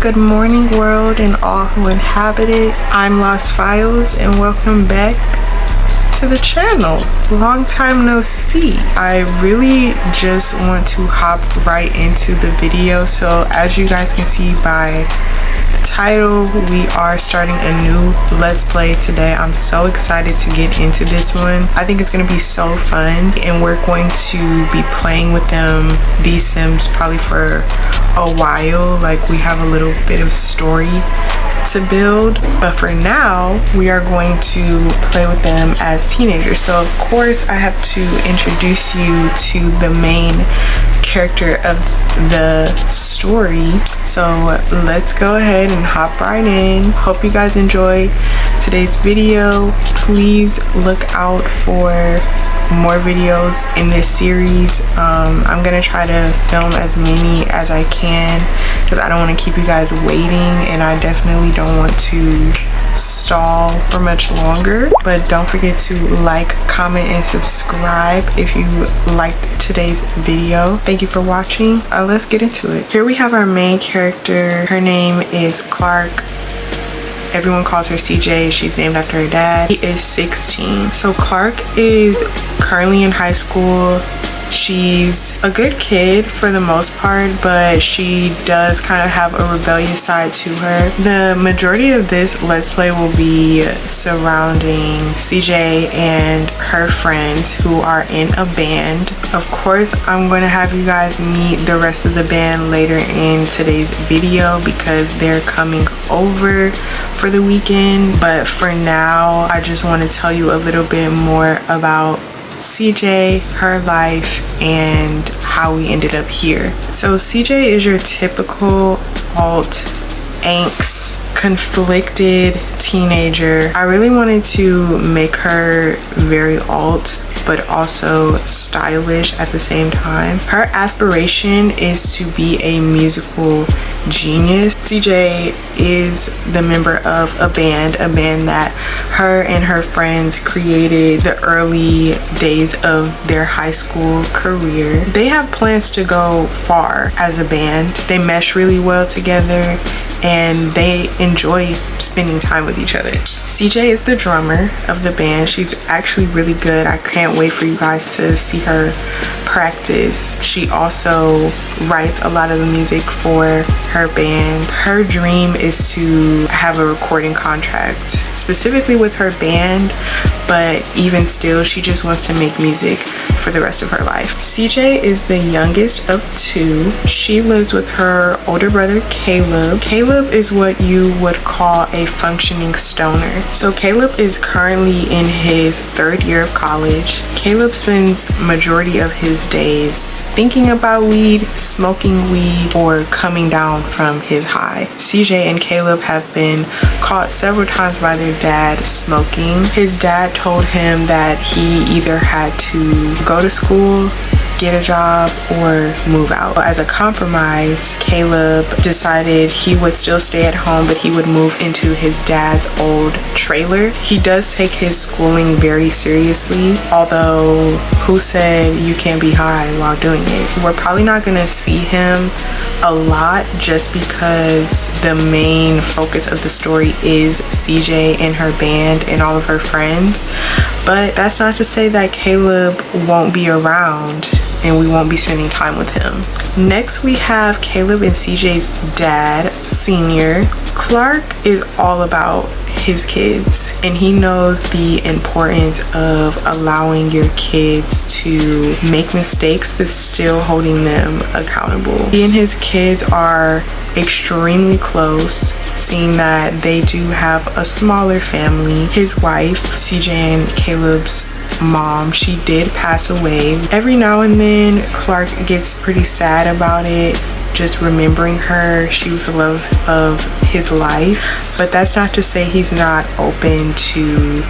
Good morning, world, and all who inhabit it. I'm Lost Files, and welcome back to the channel. Long time no see. I really just want to hop right into the video. So as you guys can see by the title, we are starting a new Let's Play today. I'm so excited to get into this one. I think it's going to be so fun, and we're going to be playing with these Sims probably for a while. Like, we have a little bit of story to build, but for now we are going to play with them as teenagers. So of course I have to introduce you to the main character of the story. So let's go ahead and hop right in. Hope you guys enjoy today's video. Please look out for more videos in this series. I'm gonna try to film as many as I can because I don't want to keep you guys waiting, and I definitely don't want to stall for much longer. But don't forget to like, comment, and subscribe if you liked today's video. Thank you for watching. Let's get into it. Here we have our main character. Her name is Clark. Everyone calls her CJ. She's named after her dad. He is 16. So Clark is currently in high school. She's a good kid for the most part, but she does kind of have a rebellious side to her. The majority of this Let's Play will be surrounding CJ and her friends who are in a band. Of course, I'm going to have you guys meet the rest of the band later in today's video because they're coming over for the weekend. But for now, I just want to tell you a little bit more about CJ, her life, and how we ended up here. So CJ is your typical alt, angst, conflicted teenager. I really wanted to make her very alt but also stylish at the same time. Her aspiration is to be a musical genius. CJ is the member of a band that her and her friends created the early days of their high school career. They have plans to go far as a band. They mesh really well together and they enjoy spending time with each other. CJ is the drummer of the band. She's actually really good. I can't wait for you guys to see her practice. She also writes a lot of the music for her band. Her dream is to have a recording contract, specifically with her band, but even still, she just wants to make music for the rest of her life. CJ is the youngest of two. She lives with her older brother, Caleb. Caleb is what you would call a functioning stoner. So Caleb is currently in his third year of college. Caleb spends majority of his days thinking about weed, smoking weed, or coming down from his high. CJ and Caleb have been caught several times by their dad smoking. His dad told him that he either had to go to school, get a job, or move out. As a compromise, Caleb decided he would still stay at home, but he would move into his dad's old trailer. He does take his schooling very seriously, although who said you can't be high while doing it? We're probably not gonna see him a lot just because the main focus of the story is CJ and her band and all of her friends. But that's not to say that Caleb won't be around and we won't be spending time with him. Next we have Caleb and CJ's dad, Senior. Clark is all about his kids and he knows the importance of allowing your kids to make mistakes but still holding them accountable. He and his kids are extremely close, seeing that they do have a smaller family. His wife, CJ and Caleb's mom, she did pass away. Every now and then Clark gets pretty sad about it just remembering her. She was the love of his life, but that's not to say he's not open to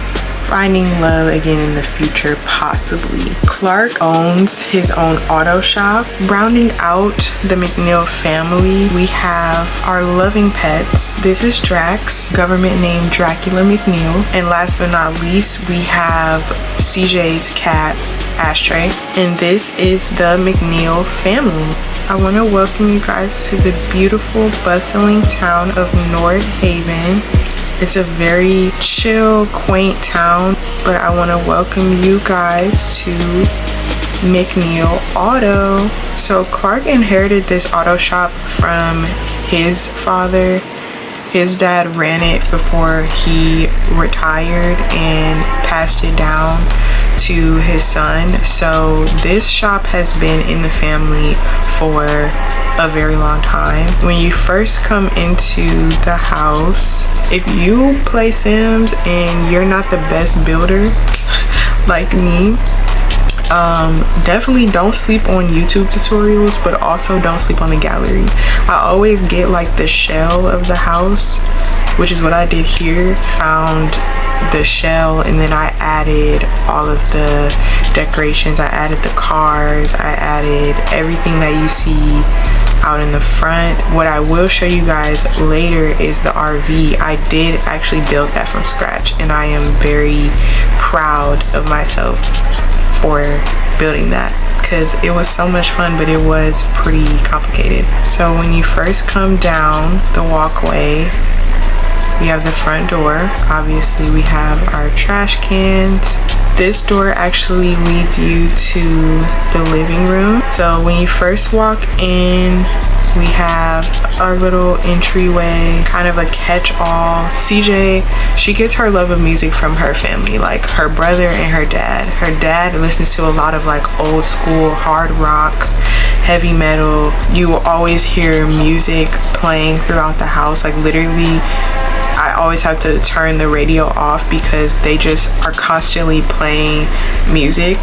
finding love again in the future, possibly. Clark owns his own auto shop. Rounding out the McNeil family, we have our loving pets. This is Drax, government name Dracula McNeil. And last but not least, we have CJ's cat, Ashtray. And this is the McNeil family. I want to welcome you guys to the beautiful, bustling town of North Haven. It's a very chill, quaint town, but I want to welcome you guys to McNeil Auto. So Clark inherited this auto shop from his father. His dad ran it before he retired and passed it down to his son. So this shop has been in the family for a very long time. When you first come into the house, if you play Sims and you're not the best builder like me, definitely don't sleep on YouTube tutorials, but also don't sleep on the gallery. I always get like the shell of the house, which is what I did here. Found the shell and then I added all of the decorations. I added the cars, I added everything that you see out in the front. What I will show you guys later is the RV. I did actually build that from scratch and I am very proud of myself for building that because it was so much fun, but it was pretty complicated. So when you first come down the walkway, we have the front door. Obviously we have our trash cans. This door actually leads you to the living room. So when you first walk in, we have our little entryway, kind of a catch-all. CJ, she gets her love of music from her family, like her brother and her dad. Her dad listens to a lot of like old school hard rock, heavy metal. You will always hear music playing throughout the house. Like literally, I always have to turn the radio off because they just are constantly playing music.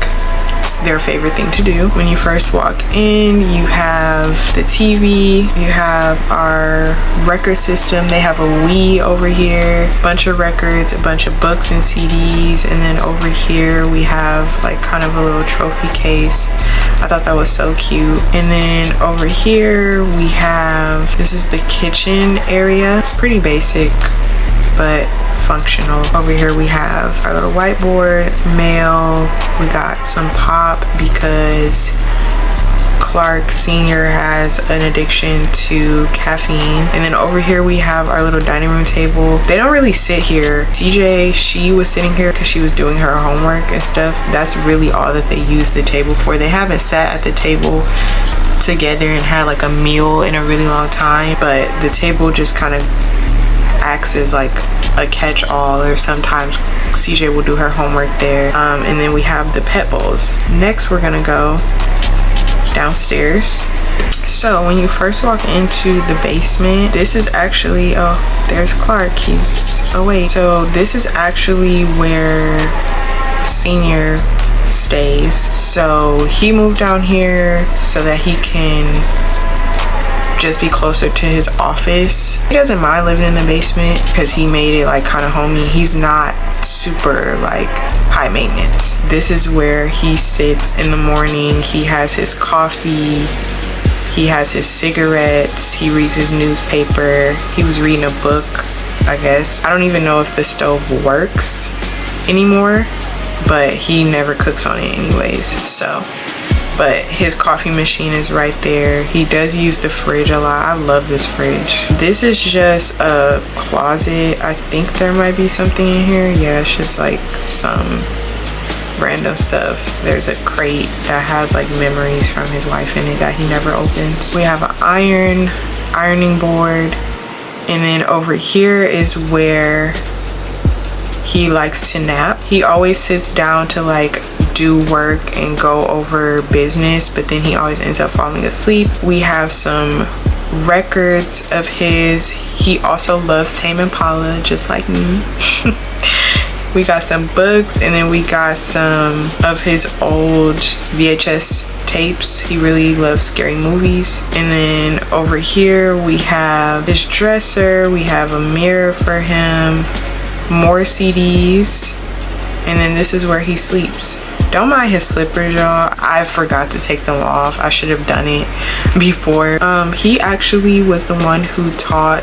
It's their favorite thing to do. When you first walk in, you have the TV, you have our record system. They have a Wii over here, a bunch of records, a bunch of books and CDs, and then over here we have like kind of a little trophy case. I thought that was so cute. And then over here we have, this is the kitchen area. It's pretty basic but functional. Over here we have our little whiteboard, mail. We got some pop because Clark Sr. has an addiction to caffeine. And then over here we have our little dining room table. They don't really sit here. CJ, she was sitting here because she was doing her homework and stuff. That's really all that they use the table for. They haven't sat at the table together and had like a meal in a really long time, but the table just kind of acts as like a catch-all, or sometimes CJ will do her homework there. And then we have the pet bowls. Next we're gonna go downstairs. So when you first walk into the basement, this is actually, oh, there's Clark, he's awake. So this is actually where Senior stays. So he moved down here so that he can just be closer to his office. He doesn't mind living in the basement because he made it like kind of homey. He's not super like high maintenance. This is where he sits in the morning. He has his coffee, he has his cigarettes, he reads his newspaper. He was reading a book, I guess. I don't even know if the stove works anymore, but he never cooks on it anyways. So, but his coffee machine is right there. He does use the fridge a lot. I love this fridge. This is just a closet. I think there might be something in here. Yeah, it's just like some random stuff. There's a crate that has like memories from his wife in it that he never opens. We have an ironing board, and then over here is where he likes to nap. He always sits down to like do work and go over business, but then he always ends up falling asleep. We have some records of his. He also loves Tame Impala, just like me. We got some books, and then we got some of his old VHS tapes. He really loves scary movies. And then over here we have his dresser. We have a mirror for him, more CDs, and then this is where he sleeps. Don't mind his slippers, y'all. I forgot to take them off. I should have done it before. He actually was the one who taught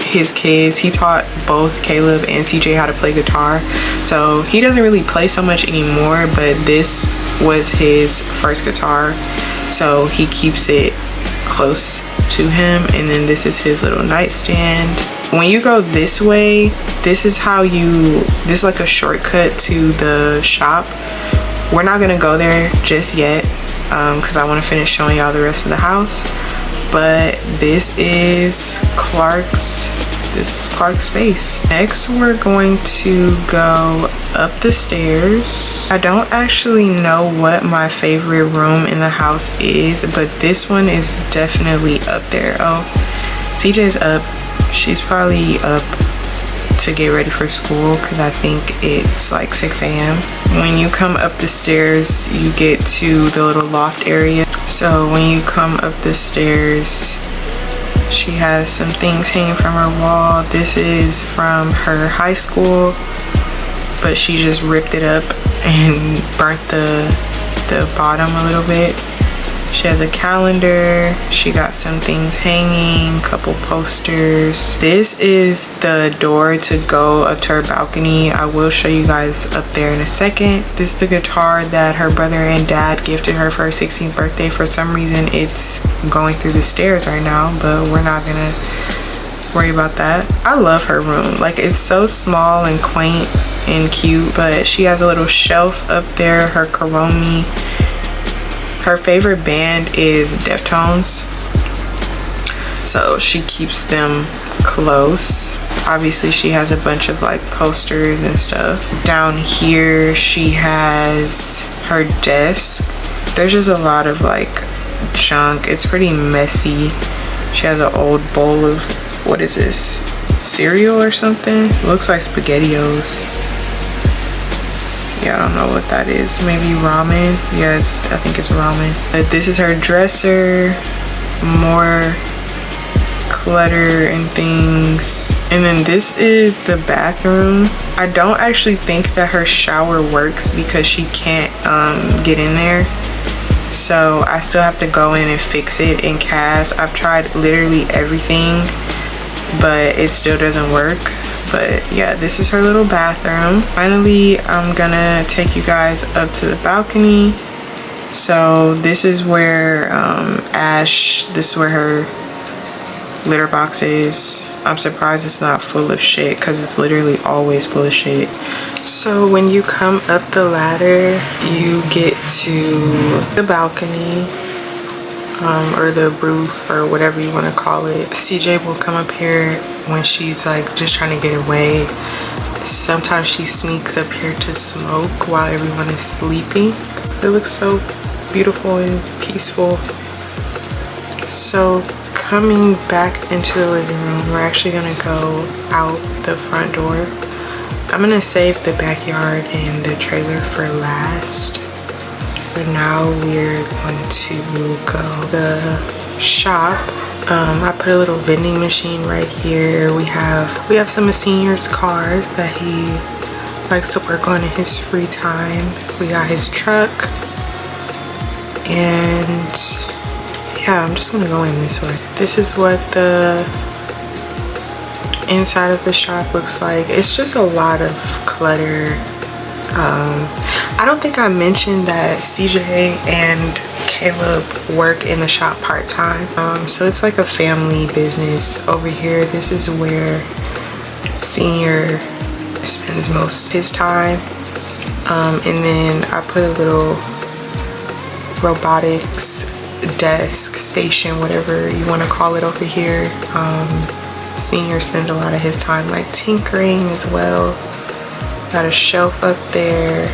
his kids. He taught both Caleb and CJ how to play guitar. So he doesn't really play so much anymore, but this was his first guitar. So he keeps it close to him. And then this is his little nightstand. When you go this way, this is like a shortcut to the shop. We're not gonna go there just yet because I want to finish showing y'all the rest of the house. But this is Clark's space. Next, we're going to go up the stairs. I don't actually know what my favorite room in the house is, but this one is definitely up there. Oh, CJ's up. She's probably up to get ready for school because I think it's like 6 a.m. When you come up the stairs, you get to the little loft area. So when you come up the stairs, she has some things hanging from her wall. This is from her high school, but she just ripped it up and burnt the bottom a little bit. She has a calendar. She got some things hanging, couple posters. This is the door to go up to her balcony. I will show you guys up there in a second. This is the guitar that her brother and dad gifted her for her 16th birthday. For some reason, it's going through the stairs right now, but we're not gonna worry about that. I love her room. Like, it's so small and quaint and cute, but she has a little shelf up there, her Karomi. Her favorite band is Deftones, so she keeps them close. Obviously, she has a bunch of like posters and stuff. Down here, she has her desk. There's just a lot of like junk. It's pretty messy. She has an old bowl of, what is this? Cereal or something? It looks like SpaghettiOs. Yeah, I don't know what that is. Maybe ramen. Yes, I think it's ramen. But this is her dresser. More clutter and things. And then this is the bathroom. I don't actually think that her shower works because she can't get in there. So I still have to go in and fix it in CAS. I've tried literally everything, but it still doesn't work. But yeah, this is her little bathroom. Finally, I'm gonna take you guys up to the balcony. So this is where this is where her litter box is. I'm surprised it's not full of shit because it's literally always full of shit. So when you come up the ladder, you get to the balcony. Or the roof, or whatever you want to call it. CJ will come up here when she's like just trying to get away. Sometimes she sneaks up here to smoke while everyone is sleeping. It looks so beautiful and peaceful. So coming back into the living room, we're actually gonna go out the front door. I'm gonna save the backyard and the trailer for last. But now we're going to go to the shop. I put a little vending machine right here. We have some of Senior's cars that he likes to work on in his free time. We got his truck. And yeah, I'm just gonna go in this way. This is what the inside of the shop looks like. It's just a lot of clutter. I don't think I mentioned that CJ and Caleb work in the shop part-time. So it's like a family business over here. This is where Senior spends most of his time. And then I put a little robotics desk station, whatever you want to call it, over here. Senior spends a lot of his time like tinkering as well. Got a shelf up there.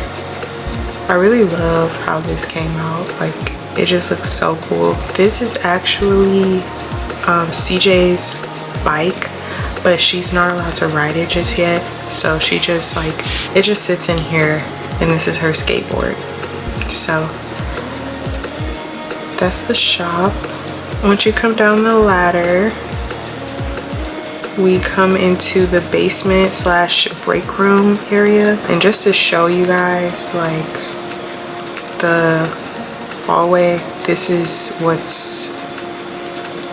I really love how this came out. Like, it just looks so cool. This is actually CJ's bike, but she's not allowed to ride it just yet. So she just like, it just sits in here, and this is her skateboard. So That's the shop. Once you come down the ladder, we come into the basement slash break room area. And just to show you guys like the hallway, this is what's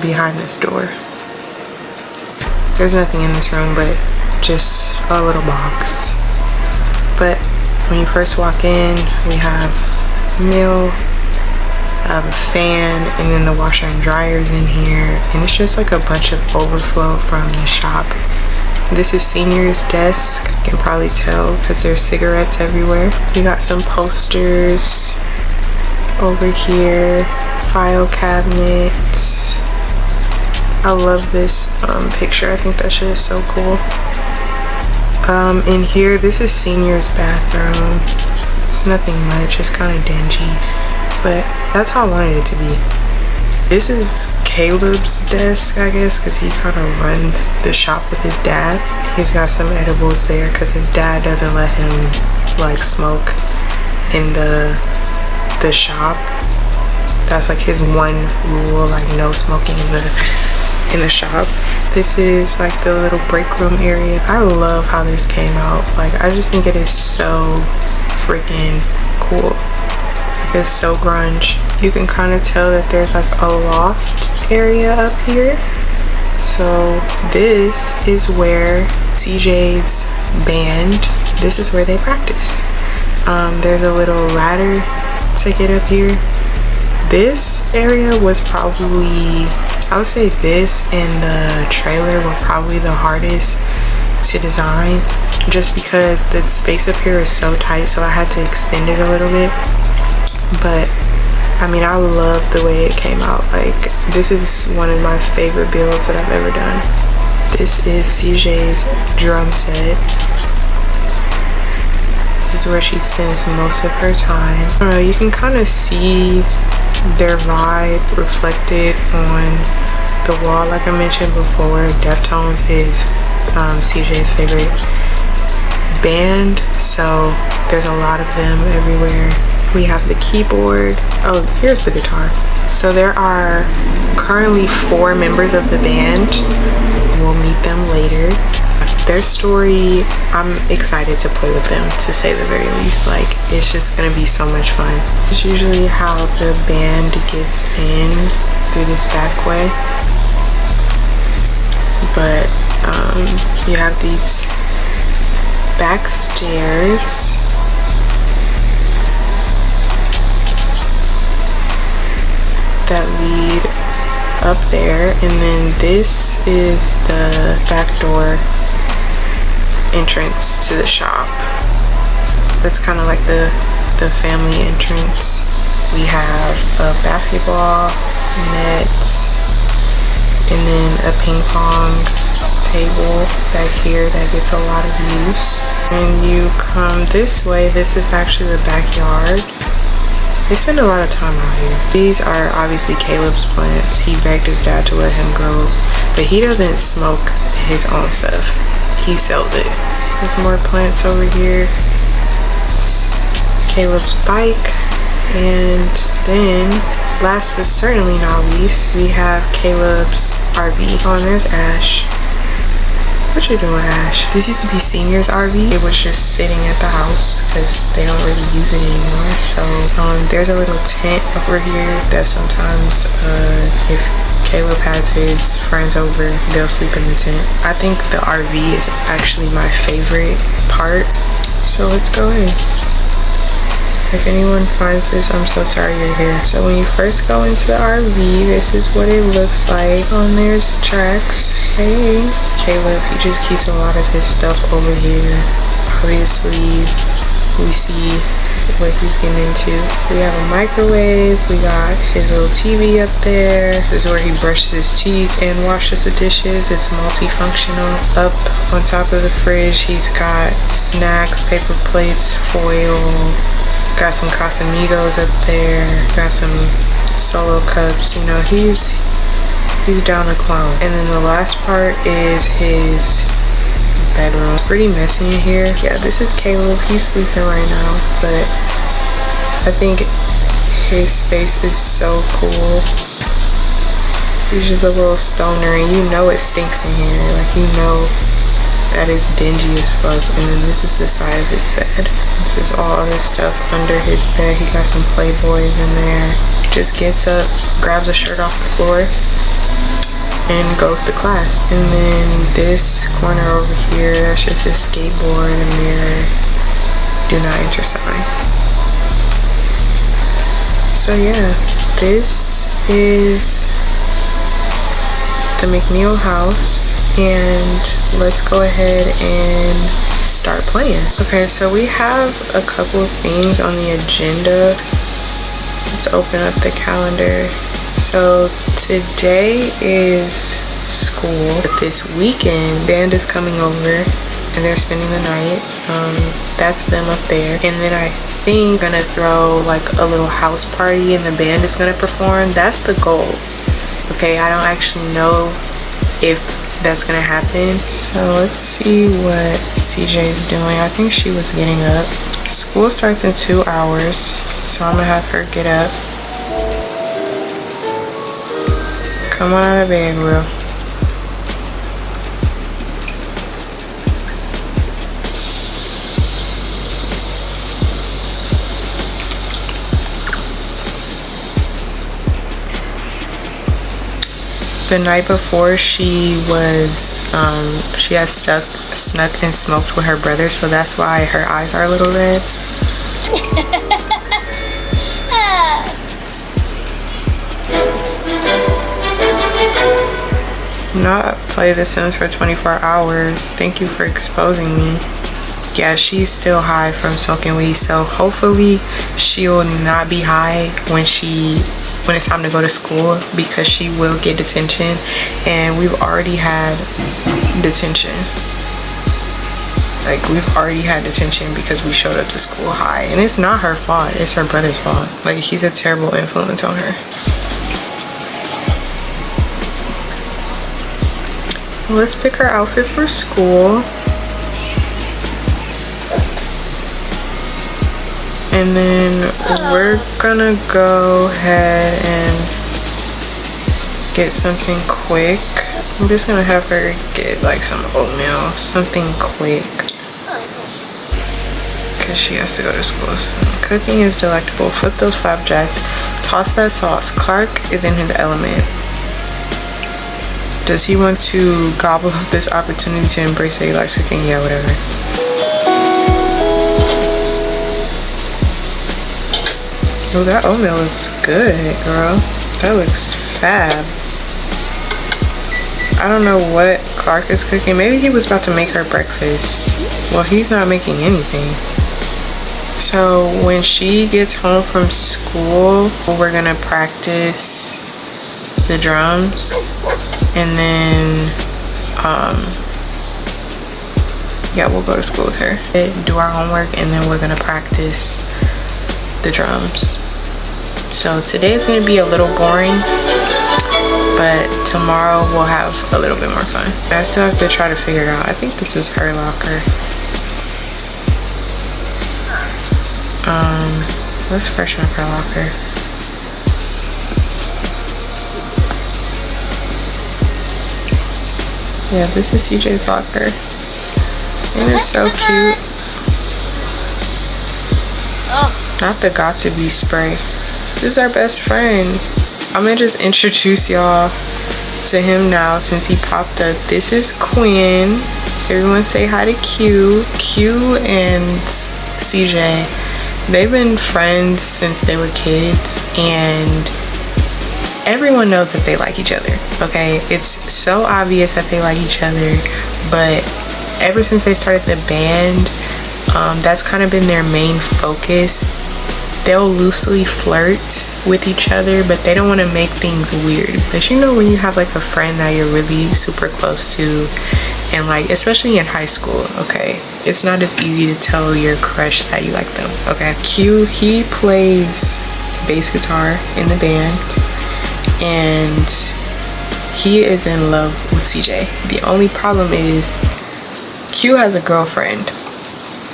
behind this door. There's nothing in this room but just a little box. But when you first walk in, we have meal, I have a fan, and then the washer and dryers in here, and it's just like a bunch of overflow from the shop. This is Senior's desk. You can probably tell because there's cigarettes everywhere. We got some posters over here, file cabinets. I love this picture. I think that shit is so cool. In here, this is Senior's bathroom. It's nothing much, it's kind of dingy, but that's how I wanted it to be. This is Caleb's desk, I guess, because he kind of runs the shop with his dad. He's got some edibles there because his dad doesn't let him like smoke in the shop. That's like his one rule, like no smoking in the shop. This is like the little break room area. I love how this came out. Like, I just think it is so freaking cool. Like, it's so grunge. You can kind of tell that there's like a loft area up here. So this is where CJ's band, this is where they practice. There's a little ladder to get up here. This area was probably, I would say this and the trailer were probably the hardest to design, just because the space up here is so tight, so I had to extend it a little bit. But I mean, I love the way it came out. Like, this is one of my favorite builds that I've ever done. This is CJ's drum set. This is where she spends most of her time. I don't know, you can kind of see their vibe reflected on the wall. Like I mentioned before, Deftones is CJ's favorite band, so there's a lot of them everywhere. We have the keyboard. Oh, here's the guitar. So there are currently 4 members of the band. We'll meet them later. Their story, I'm excited to play with them, to say the very least. Like, it's just gonna be so much fun. It's usually how the band gets in, through this back way. But you have these back stairs. That lead up there, and then this is the back door entrance to the shop. That's kind of like the family entrance. We have a basketball net, and then a ping pong table back here that gets a lot of use. When you come this way, this is actually the backyard. They spend a lot of time out here. These are obviously Caleb's plants. He begged his dad to let him grow, but he doesn't smoke his own stuff. He sells it. There's more plants over here. It's Caleb's bike. And then, last but certainly not least, we have Caleb's RV. Oh, and there's Ash. What you doing, Ash? This used to be Senior's RV. It was just sitting at the house because they don't really use it anymore. So there's a little tent over here that sometimes if Caleb has his friends over, they'll sleep in the tent. I think the RV is actually my favorite part. So let's go in. If anyone finds this, I'm so sorry you're here. So when you first go into the RV, this is what it looks like. Oh, and there's tracks. Hey. Caleb, he just keeps a lot of his stuff over here. Obviously, we see what he's getting into. We have a microwave. We got his little TV up there. This is where he brushes his teeth and washes the dishes. It's multifunctional. Up on top of the fridge, he's got snacks, paper plates, foil. Got some Casamigos up there. Got some Solo cups. You know, he's down to clown. And then the last part is his bedroom. It's pretty messy in here. Yeah, this is Caleb. He's sleeping right now, but I think His space is so cool. He's just a little stoner, and you know it stinks in here. Like, you know that is dingy as fuck. And then this is the side of his bed. This is all other stuff under his bed. He got some Playboys in there. Just gets up, grabs a shirt off the floor, and goes to class. And then this corner over here, that's just his skateboard, a mirror, do not enter sign. So yeah, this is the McNeil house, and let's go ahead and start playing. Okay, so we have a couple of things on the agenda. Let's open up the calendar. So today is school, but this weekend band is coming over and they're spending the night. That's them up there, and then I think I'm gonna throw like a little house party and the band is gonna perform. That's the goal. Okay, I don't actually know if that's gonna happen. So let's see what CJ is doing. I think she was getting up. School starts in 2 hours, so I'm gonna have her get up. Come on out of bed, girl. The night before, she had snuck and smoked with her brother, so that's why her eyes are a little red. Not play The Sims for 24 hours. Thank you for exposing me. Yeah, she's still high from smoking weed, so hopefully she'll not be high when it's time to go to school, because she will get detention, and we've already had detention. Like, we've already had detention because we showed up to school high, and it's not her fault, it's her brother's fault. Like, he's a terrible influence on her. Let's pick her outfit for school. And then we're gonna go ahead and get something quick. I'm just gonna have her get like some oatmeal, something quick, because she has to go to school. So, cooking is delectable. Flip those flapjacks. Toss that sauce. Clark is in his element. Does he want to gobble up this opportunity to embrace that he likes cooking? Yeah, whatever. Oh, that oatmeal looks good, girl. That looks fab. I don't know what Clark is cooking. Maybe he was about to make her breakfast. Well, he's not making anything. So when she gets home from school, we're gonna practice the drums, and then yeah, we'll go to school with her, do our homework, and then we're gonna practice the drums. So today is gonna be a little boring, but tomorrow we'll have a little bit more fun. I still have to try to figure it out. I think this is her locker. Let's freshen up her locker. Yeah, this is CJ's locker. And it's so cute. Not the got to be spray. This is our best friend. I'm gonna just introduce y'all to him now since he popped up. This is Quinn. Everyone say hi to Q. Q and CJ, they've been friends since they were kids, and everyone knows that they like each other, okay? It's so obvious that they like each other, but ever since they started the band, that's kind of been their main focus. They'll loosely flirt with each other, but they don't want to make things weird. But you know, when you have like a friend that you're really super close to, and like especially in high school, okay, it's not as easy to tell your crush that you like them, okay? Q, he plays bass guitar in the band, and he is in love with CJ. The only problem is Q has a girlfriend,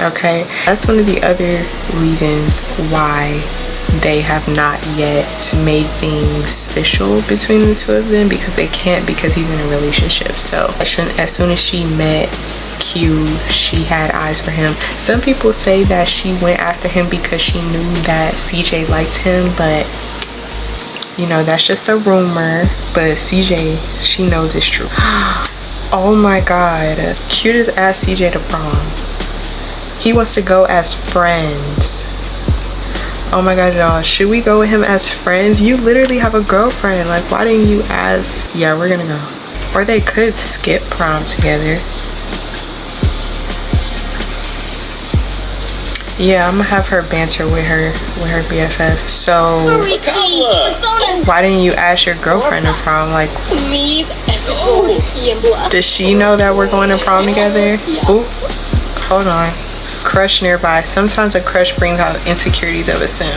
okay? That's one of the other reasons why they have not yet made things official between the two of them, because they can't, because he's in a relationship. So as soon as she met Q, she had eyes for him. Some people say that she went after him because she knew that CJ liked him, but you know, that's just a rumor. But CJ, she knows it's true. Oh my god, Q just asked CJ to prom. He wants to go as friends. Oh my god, y'all, should we go with him as friends? You literally have a girlfriend. Like, why didn't you ask? Yeah, we're gonna go. Or they could skip prom together. Yeah, I'm gonna have her banter with her BFF. So why didn't you ask your girlfriend to prom? Like, does she know that we're going to prom together? Oop, hold on. Crush nearby. Sometimes a crush brings out insecurities of a sim.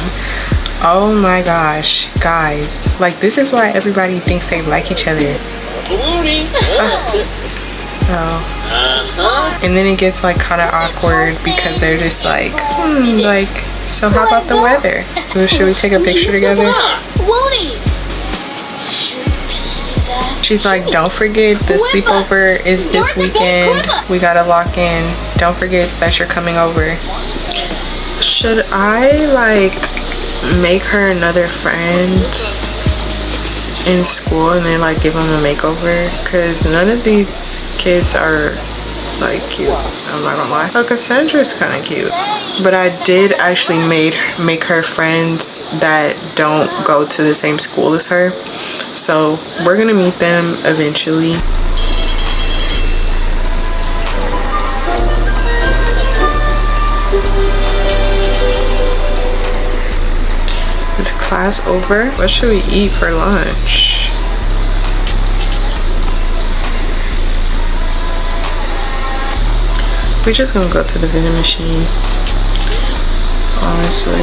Oh my gosh, guys, like, this is why everybody thinks they like each other. And then it gets like kind of awkward because they're just like, like, so how about the weather? Should we take a picture together? She's like, don't forget the sleepover is this weekend. We gotta lock in. Don't forget that you're coming over. Should I like make her another friend in school and then like give them a makeover? Because none of these kids are like cute, I'm not gonna lie. Oh, Cassandra's kind of cute, but I did actually make her friends that don't go to the same school as her, so we're gonna meet them eventually. Is class over? What should we eat for lunch? We're just gonna go to the vending machine, honestly.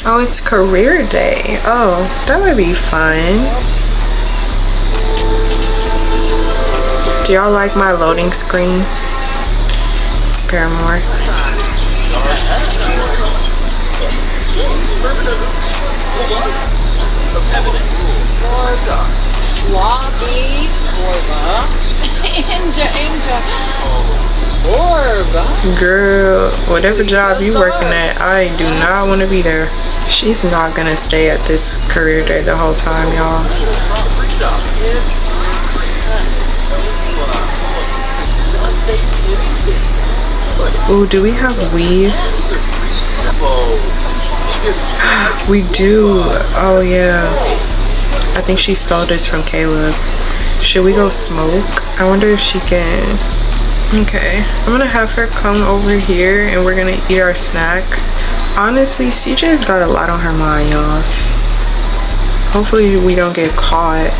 Oh, it's career day. Oh, that would be fun. Do y'all like my loading screen? It's Paramore. Lobby, Girl, whatever job you working at, I do not want to be there. She's not gonna stay at this career day the whole time, y'all. Ooh, do we have weave? We do. Oh yeah, I think she stole this from Caleb. Should we go smoke? I wonder if she can. Okay, I'm gonna have her come over here and we're gonna eat our snack. Honestly, CJ's got a lot on her mind, y'all. Hopefully we don't get caught.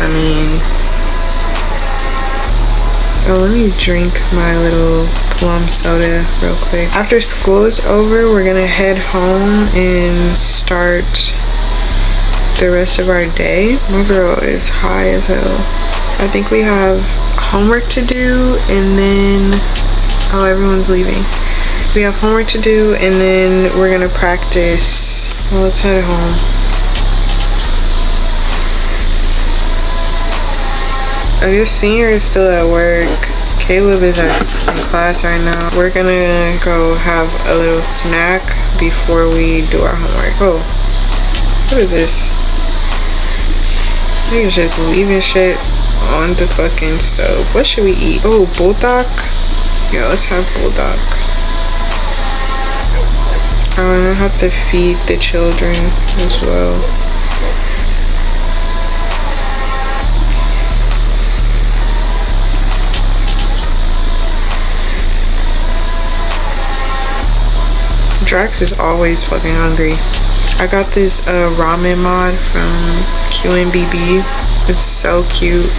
I mean, oh, let me drink my little plum soda real quick. After school is over, we're gonna head home and start the rest of our day. My girl is high as hell. I think we have homework to do, and then, oh, everyone's leaving. We have homework to do, and then we're gonna practice. Well, let's head home. I guess Senior is still at work. Caleb is in class right now. We're gonna go have a little snack before we do our homework. Oh, what is this? Niggas just leaving shit on the fucking stove. What should we eat? Oh, bulldog? Yeah, let's have bulldog. I have to feed the children as well. Drax is always fucking hungry. I got this ramen mod from QNBB. It's so cute.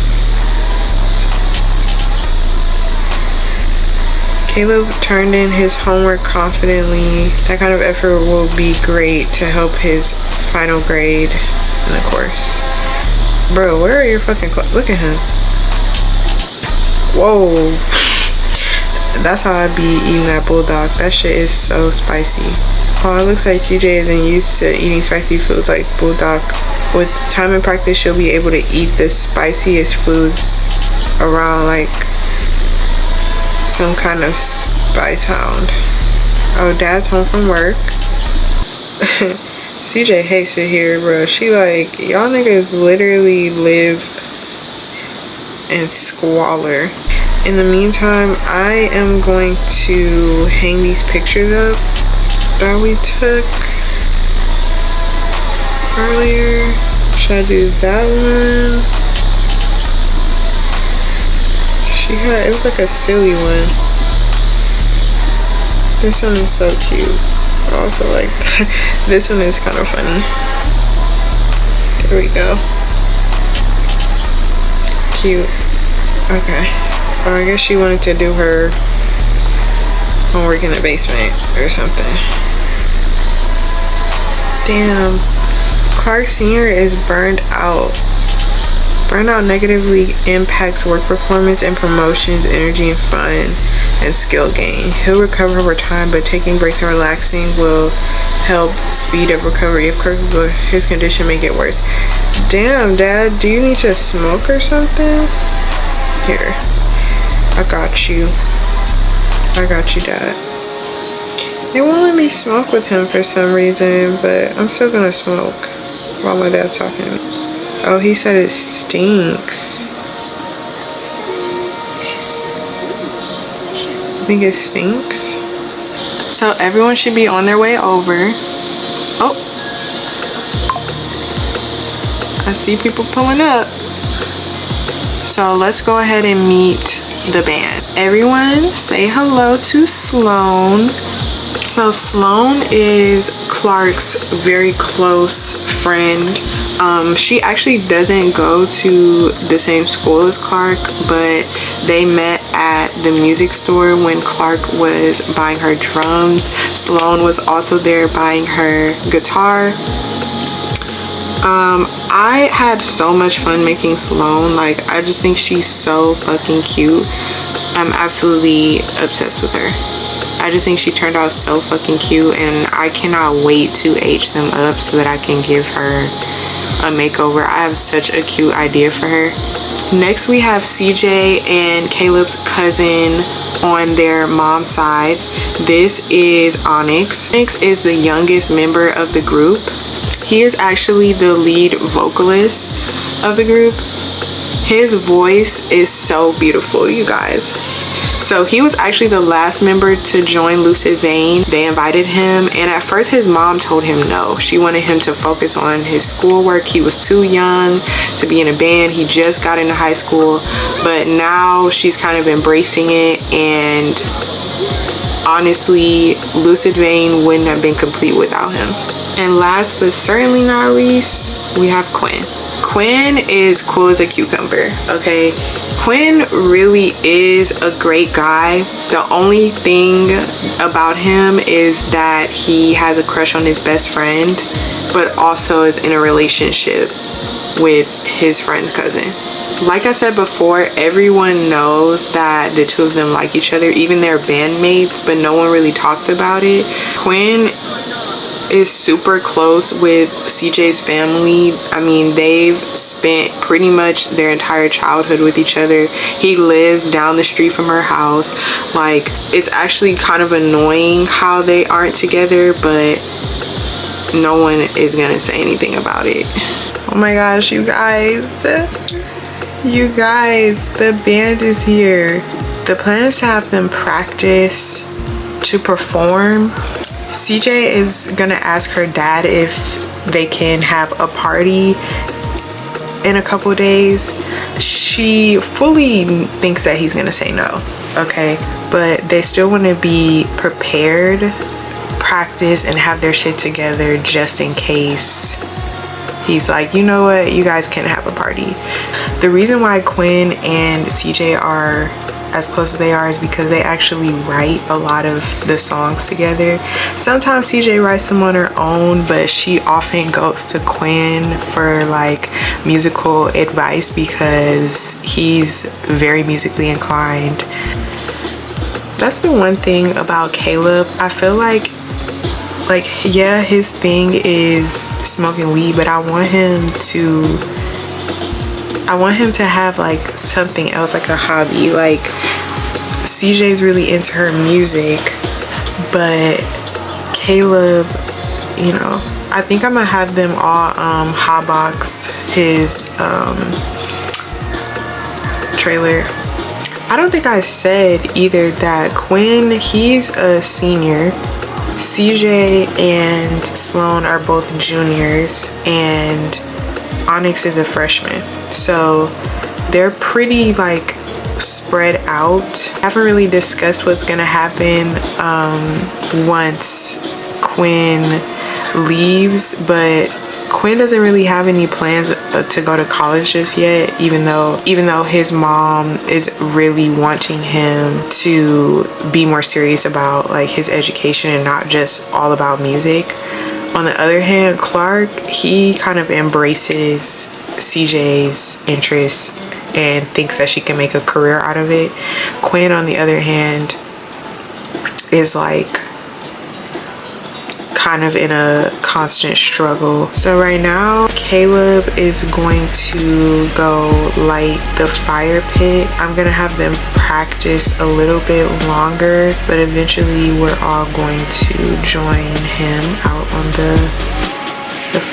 Caleb turned in his homework confidently. That kind of effort will be great to help his final grade in the course. Bro, where are your fucking look at him. Whoa. That's how I be eating that bulldog. That shit is so spicy. Oh, it looks like CJ isn't used to eating spicy foods like bulldog. With time and practice, she'll be able to eat the spiciest foods around like some kind of spice hound. Oh, dad's home from work. CJ hates it here, bro. She like, y'all niggas literally live in squalor. In the meantime, I am going to hang these pictures up that we took earlier. Should I do that one? It was like a silly one. This one is so cute. Also, like, this one is kind of funny. There we go. Cute. Okay. Oh, I guess she wanted to do her homework in the basement or something. Damn. Clark Sr. is burned out. Burnout negatively impacts work performance and promotions, energy and fun, and skill gain. He'll recover over time, but taking breaks and relaxing will help speed up recovery. If Kirk, his condition may get worse. Damn, Dad, do you need to smoke or something? Here, I got you. I got you, Dad. They won't let me smoke with him for some reason, but I'm still gonna smoke while my dad's talking to me. Oh, he said it stinks. I think it stinks. So everyone should be on their way over. Oh, I see people pulling up. So let's go ahead and meet the band. Everyone say hello to Sloan. So Sloan is Clark's very close friend. She actually doesn't go to the same school as Clark, but they met at the music store when Clark was buying her drums. Sloan was also there buying her guitar. I had so much fun making Sloan. Like, I just think she's so fucking cute. I'm absolutely obsessed with her. I just think she turned out so fucking cute, and I cannot wait to age them up so that I can give her a makeover. I have such a cute idea for her. Next we have CJ and Caleb's cousin on their mom's side. This is Onyx. Onyx is the youngest member of the group. He is actually the lead vocalist of the group. His voice is so beautiful, you guys. So he was actually the last member to join Lucid Vein. They invited him, and at first his mom told him no. She wanted him to focus on his schoolwork. He was too young to be in a band. He just got into high school, but now she's kind of embracing it, and honestly, Lucid Vein wouldn't have been complete without him. And last but certainly not least, we have Quinn. Quinn is cool as a cucumber, okay? Quinn really is a great guy. The only thing about him is that he has a crush on his best friend, but also is in a relationship with his friend's cousin. Like I said before, everyone knows that the two of them like each other, even their bandmates, but no one really talks about it. Quinn is super close with CJ's family. I mean, they've spent pretty much their entire childhood with each other. He lives down the street from her house. Like, it's actually kind of annoying how they aren't together, but no one is gonna say anything about it. Oh my gosh, you guys, the band is here. The plan is to have them practice to perform. CJ is gonna ask her dad if they can have a party in a couple days. She fully thinks that he's gonna say no, okay? But they still wanna be prepared, practice, and have their shit together just in case he's like, you know what, you guys can have a party. The reason why Quinn and CJ are as close as they are is because they actually write a lot of the songs together. Sometimes CJ writes them on her own, but she often goes to Quinn for like musical advice because he's very musically inclined. That's the one thing about Caleb. I feel like yeah, his thing is smoking weed, but I want him to have like something else, like a hobby. Like CJ's really into her music, but Caleb, you know, I think I'm gonna have them all hotbox his trailer. I don't think I said either that Quinn, he's a senior, CJ and Sloan are both juniors, and Onyx is a freshman. So they're pretty like spread out. I haven't really discussed what's gonna happen once Quinn leaves, but Quinn doesn't really have any plans to go to college just yet, even though his mom is really wanting him to be more serious about like his education and not just all about music. On the other hand, Clark, he kind of embraces CJ's interests and thinks that she can make a career out of it. Quinn, on the other hand, is like kind of in a constant struggle. So right now, Caleb is going to go light the fire pit. I'm gonna have them practice a little bit longer, but eventually we're all going to join him out on the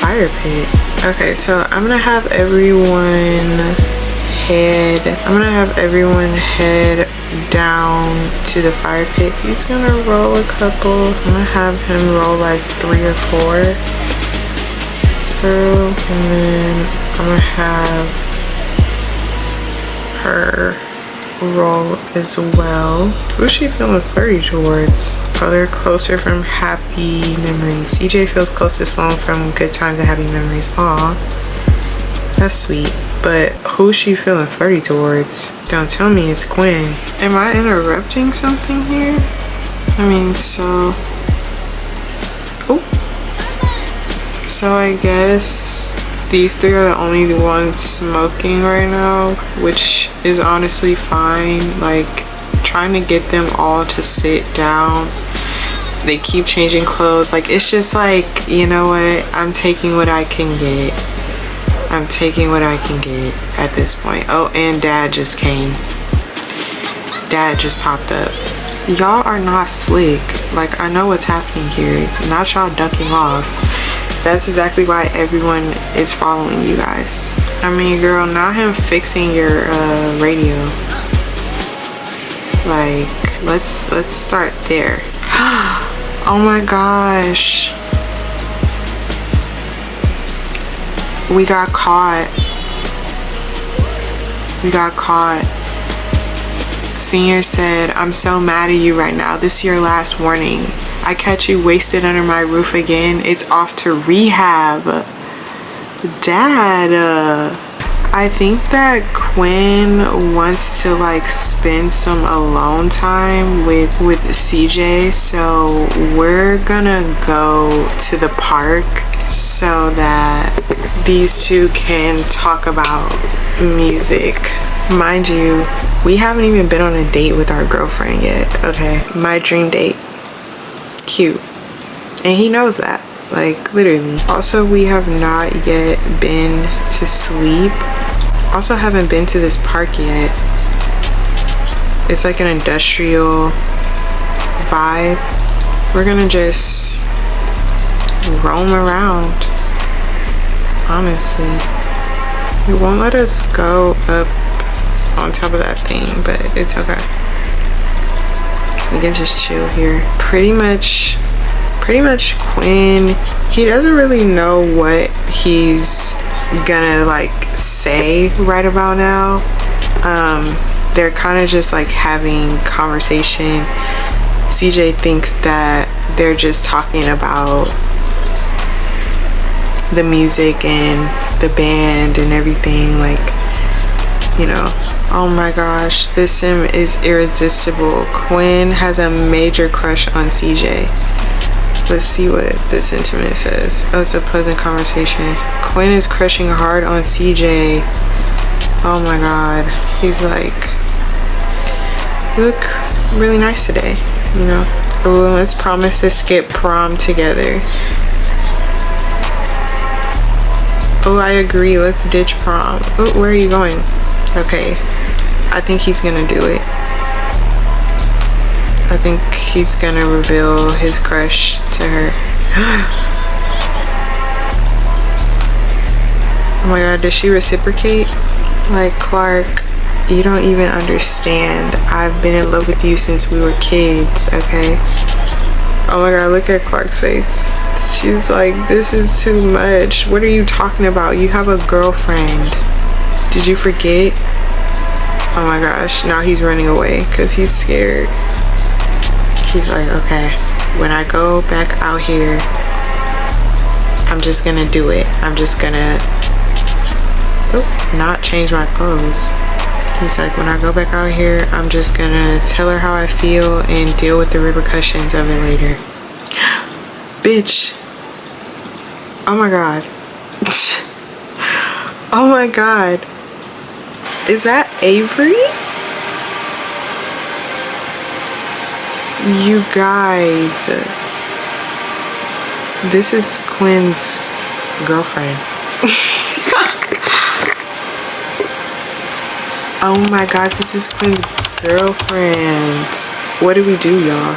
fire pit. Okay, so I'm gonna have everyone head down to the fire pit. He's gonna roll a couple. I'm gonna have him roll like 3 or 4 through, and then I'm gonna have her roll as well. Who's she feeling flirty towards? Oh, they're closer from happy memories. CJ feels close to Sloan from good times and happy memories. Aw, that's sweet. But who's she feeling flirty towards? Don't tell me it's Quinn. Am I interrupting something here? I mean, so... Oh. So I guess these 3 are the only ones smoking right now, which is honestly fine. Like, trying to get them all to sit down. They keep changing clothes. Like, it's just like, you know what? I'm taking what I can get. I'm taking what I can get at this point. Oh, and Dad just came. Dad just popped up. Y'all are not slick. Like, I know what's happening here. Not y'all ducking off. That's exactly why everyone is following you guys. I mean, girl, not him fixing your radio. Like, let's start there. Oh my gosh. We got caught. We got caught. Senior said, I'm so mad at you right now. This is your last warning. I catch you wasted under my roof again. It's off to rehab. Dad, I think that Quinn wants to like spend some alone time with CJ. So we're gonna go to the park so that these two can talk about music. Mind you, we haven't even been on a date with our girlfriend yet. Okay, my dream date. Cute. And he knows that, like, literally. Also, we have not yet been to sleep. Also haven't been to this park yet. It's like an industrial vibe. We're gonna just roam around, honestly. It won't let us go up on top of that thing, but it's okay. We can just chill here. Pretty much Quinn, he doesn't really know what he's gonna like say right about now. They're kind of just like having conversation. CJ thinks that they're just talking about the music and the band and everything, like, you know. Oh my gosh, this sim is irresistible. Quinn has a major crush on CJ. Let's see what this sentiment says. Oh, it's a pleasant conversation. Quinn is crushing hard on CJ. Oh my god. He's like, really nice today, you know. Ooh, let's promise to skip prom together. Oh, I agree. Let's ditch prom. Oh, where are you going? Okay. I think he's gonna do it. I think he's gonna reveal his crush to her. Oh my god, does she reciprocate? Like, Clark, you don't even understand. I've been in love with you since we were kids, okay? Oh my god, look at Clark's face. She's like, this is too much. What are you talking about? You have a girlfriend. Did you forget? Oh my gosh, now he's running away because he's scared. He's like, okay, when I go back out here, I'm just gonna do it. I'm just gonna not change my clothes. He's like, when I go back out here, I'm just gonna tell her how I feel and deal with the repercussions of it later. Bitch. Oh my god. Oh my god. Is that Avery? You guys. This is Quinn's girlfriend. Oh my god, this is Quinn's girlfriend. What do we do, y'all?